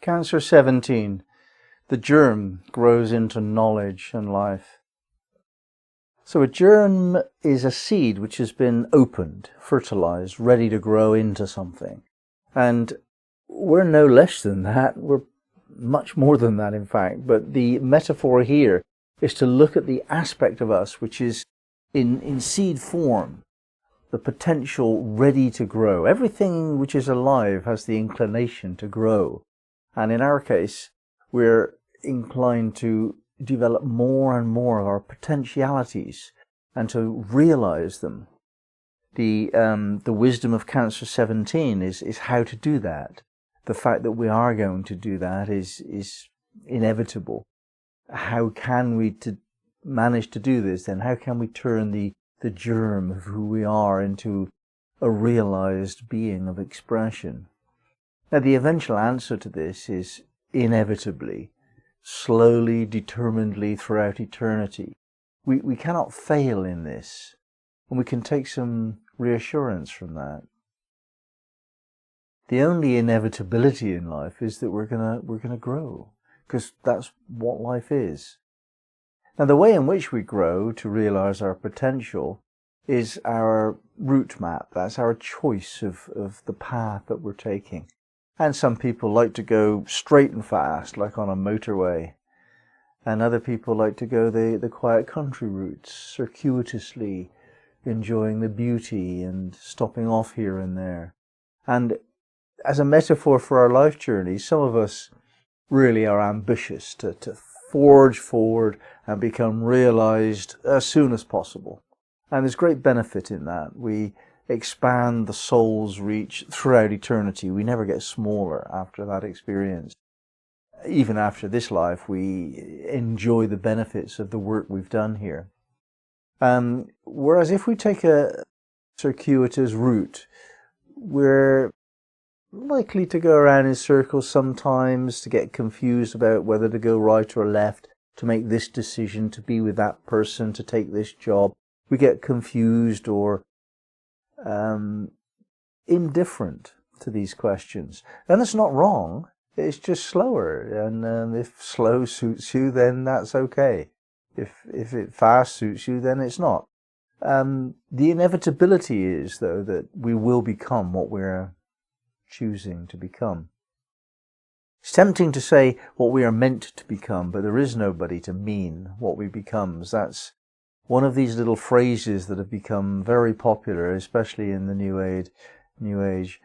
Cancer 17. The germ grows into knowledge and life. So a germ is a seed which has been opened, fertilized, ready to grow into something. And we're no less than that. We're much more than that, in fact. But the metaphor here is to look at the aspect of us which is in seed form, the potential ready to grow. Everything which is alive has the inclination to grow. And in our case, we're inclined to develop more and more of our potentialities and to realize them. The wisdom of Cancer 17 is how to do that. The fact that we are going to do that is inevitable. How can we manage to do this then? How can we turn the germ of who we are into a realized being of expression? Now, the eventual answer to this is inevitably, slowly, determinedly throughout eternity. We cannot fail in this, and we can take some reassurance from that. The only inevitability in life is that we're gonna grow, because that's what life is. Now, the way in which we grow to realize our potential is our route map. That's our choice of the path that we're taking. And some people like to go straight and fast, like on a motorway. And other people like to go the quiet country routes, circuitously, enjoying the beauty and stopping off here and there. And as a metaphor for our life journey, some of us really are ambitious to forge forward and become realized as soon as possible. And there's great benefit in that. We expand the soul's reach throughout eternity. We never get smaller after that experience. Even after this life, we enjoy the benefits of the work we've done here. Whereas if we take a circuitous route, we're likely to go around in circles sometimes, to get confused about whether to go right or left, to make this decision, to be with that person, to take this job. We get confused or indifferent to these questions. And that's not wrong. It's just slower. And if slow suits you, then that's okay. If it fast suits you, then it's not. The inevitability is, though, that we will become what we're choosing to become. It's tempting to say what we are meant to become, but there is nobody to mean what we become. That's one of these little phrases that have become very popular, especially in the New Age.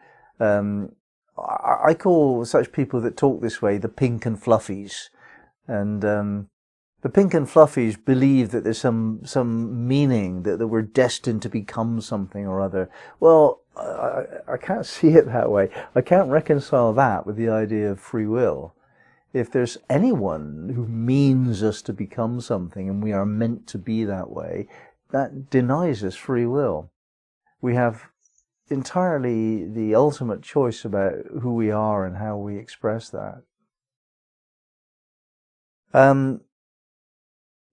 I call such people that talk this way the pink and fluffies. And the pink and fluffies believe that there's some meaning, that we're destined to become something or other. Well, I can't see it that way. I can't reconcile that with the idea of free will. If there's anyone who means us to become something and we are meant to be that way, that denies us free will. We have entirely the ultimate choice about who we are and how we express that.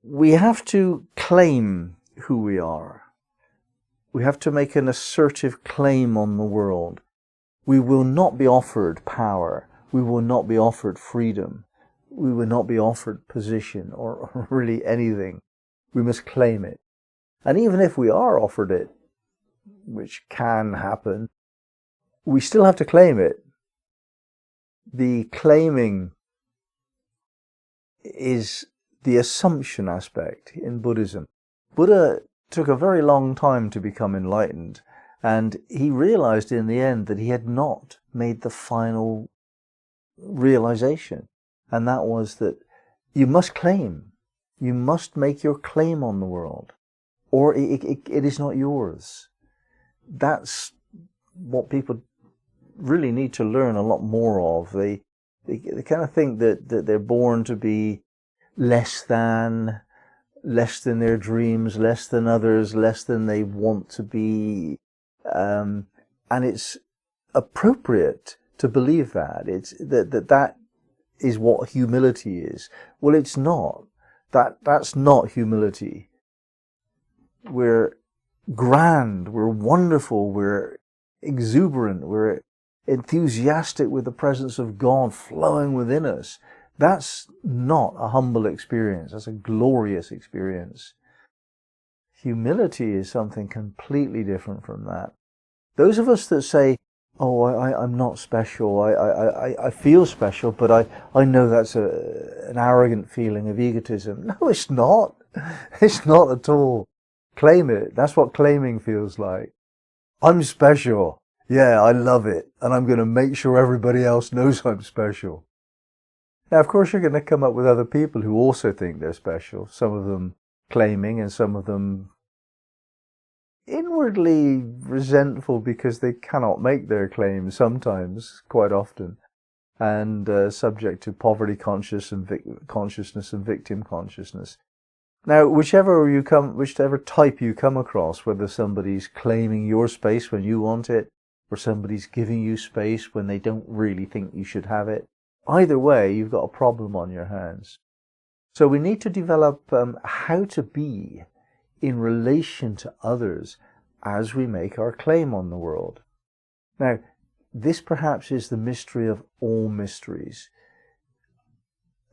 We have to claim who we are. We have to make an assertive claim on the world. We will not be offered power. We will not be offered freedom. We will not be offered position or really anything. We must claim it. And even if we are offered it, which can happen, we still have to claim it. The claiming is the assumption aspect in Buddhism. Buddha took a very long time to become enlightened, and he realized in the end that he had not made the final realization, and that was that you must claim. You must make your claim on the world, or it is not yours. That's what people really need to learn a lot more of. They kind of think that they're born to be less than their dreams, less than others, less than they want to be. And it's appropriate to believe that. It's that is what humility is. Well, it's not. That's not humility. We're grand, we're wonderful, we're exuberant, we're enthusiastic with the presence of God flowing within us. That's not a humble experience. That's a glorious experience. Humility is something completely different from that. Those of us that say, oh, I'm not special, I feel special, but I know that's an arrogant feeling of egotism. No, it's not. It's not at all. Claim it. That's what claiming feels like. I'm special. Yeah, I love it. And I'm going to make sure everybody else knows I'm special. Now, of course, you're going to come up with other people who also think they're special. Some of them claiming and some of them inwardly resentful because they cannot make their claims sometimes, quite often, and subject to poverty consciousness and victim consciousness. Now, whichever type you come across, whether somebody's claiming your space when you want it, or somebody's giving you space when they don't really think you should have it, either way, you've got a problem on your hands. So we need to develop how to be in relation to others as we make our claim on the world. Now, this perhaps is the mystery of all mysteries.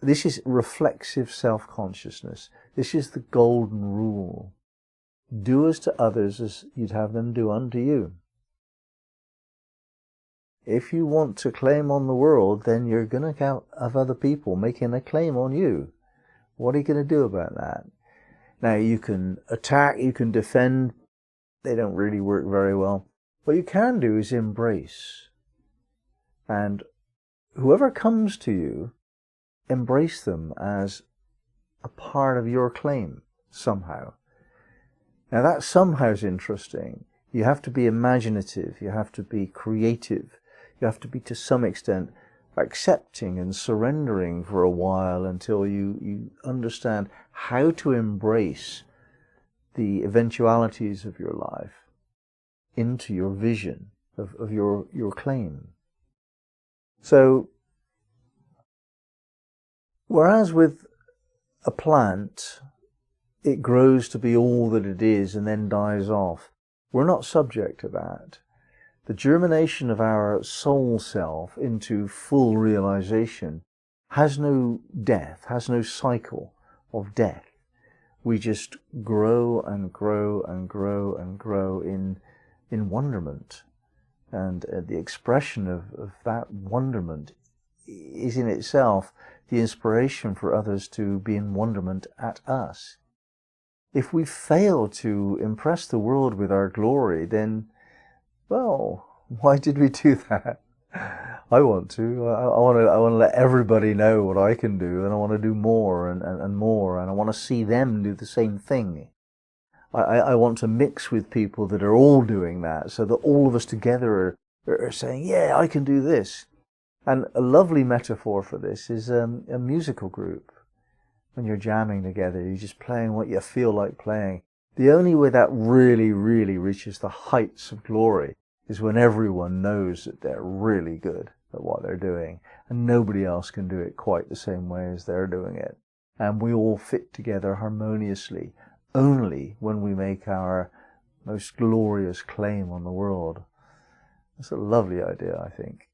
This is reflexive self-consciousness. This is the golden rule. Do as to others as you'd have them do unto you. If you want to claim on the world, then you're going to have other people making a claim on you. What are you going to do about that? Now, you can attack, you can defend. They don't really work very well. What you can do is embrace. And whoever comes to you, embrace them as a part of your claim, somehow. Now, that somehow is interesting. You have to be imaginative. You have to be creative. You have to be, to some extent, accepting and surrendering for a while until you understand how to embrace the eventualities of your life into your vision of your claim. So, whereas with a plant, it grows to be all that it is and then dies off, we're not subject to that. The germination of our soul self into full realization has no death, has no cycle of death. We just grow and grow and grow and grow in wonderment. And the expression of that wonderment is in itself the inspiration for others to be in wonderment at us. If we fail to impress the world with our glory, then, well, why did we do that? I want to. I want to let everybody know what I can do, and I want to do more and more, and I want to see them do the same thing. I want to mix with people that are all doing that, so that all of us together are saying, yeah, I can do this. And a lovely metaphor for this is a musical group. When you're jamming together, you're just playing what you feel like playing. The only way that really, really reaches the heights of glory is when everyone knows that they're really good at what they're doing, and nobody else can do it quite the same way as they're doing it. And we all fit together harmoniously only when we make our most glorious claim on the world. That's a lovely idea, I think.